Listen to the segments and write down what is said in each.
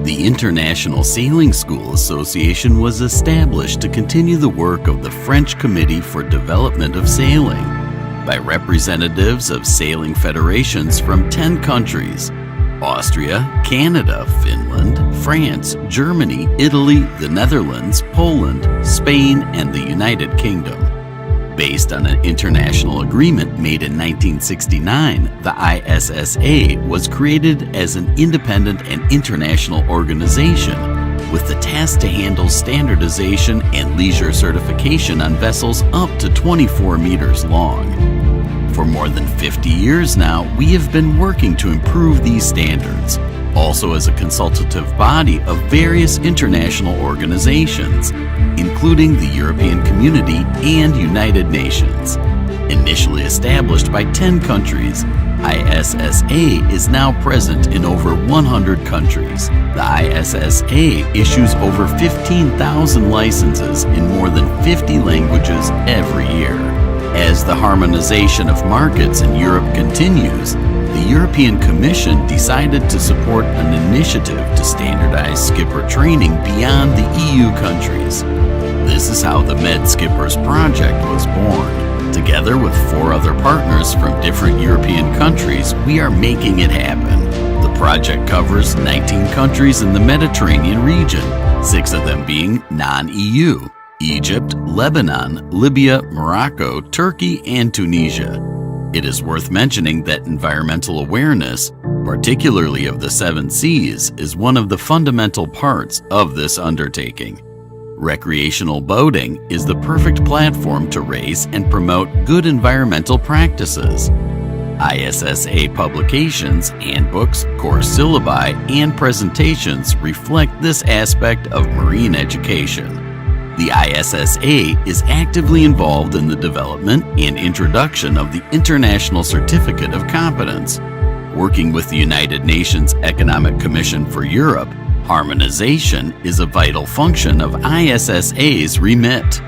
The International Sailing School Association was established to continue the work of the French Committee for Development of Sailing by representatives of sailing federations from 10 countries: Austria, Canada, Finland, France, Germany, Italy, the Netherlands, Poland, Spain, and the United Kingdom. Based on an international agreement made in 1969, the ISSA was created as an independent and international organization with the task to handle standardization and leisure certification on vessels up to 24 meters long. For more than 50 years now, we have been working to improve these standards, also as a consultative body of various international organizations, including the European Community and United Nations. Initially established by 10 countries, ISSA is now present in over 100 countries. The ISSA issues over 15,000 licenses in more than 50 languages every year. As the harmonization of markets in Europe continues, the European Commission decided to support an initiative to standardize skipper training beyond the EU countries. This is how the Med Skippers Project was born. Together with 4 other partners from different European countries, we are making it happen. The project covers 19 countries in the Mediterranean region, 6 of them being non-EU: Egypt, Lebanon, Libya, Morocco, Turkey, and Tunisia. It is worth mentioning that environmental awareness, particularly of the 7 Cs, is one of the fundamental parts of this undertaking. Recreational boating is the perfect platform to raise and promote good environmental practices. ISSA publications, handbooks, course syllabi, and presentations reflect this aspect of marine education. The ISSA is actively involved in the development and introduction of the International Certificate of Competence. Working with the United Nations Economic Commission for Europe, harmonization is a vital function of ISSA's remit.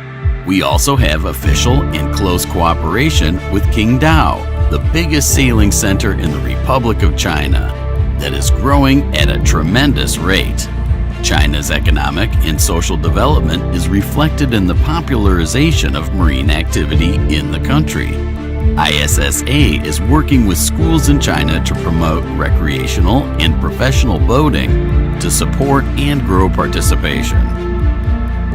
We also have official and close cooperation with Qingdao, the biggest sailing center in the Republic of China, that is growing at a tremendous rate. China's economic and social development is reflected in the popularization of marine activity in the country. ISSA is working with schools in China to promote recreational and professional boating to support and grow participation.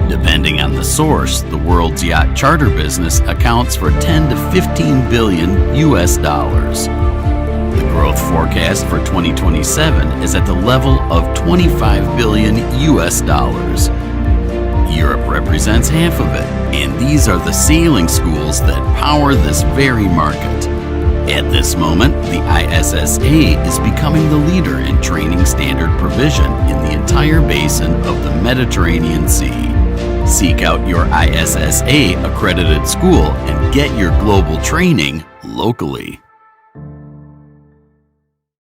Depending on the source, the world's yacht charter business accounts for 10 to 15 billion US dollars. The growth forecast for 2027 is at the level of 25 billion US dollars. Europe represents half of it, and these are the sailing schools that power this very market. At this moment, the ISSA is becoming the leader in training standard provision in the entire basin of the Mediterranean Sea. Seek out your ISSA accredited school and get your global training locally.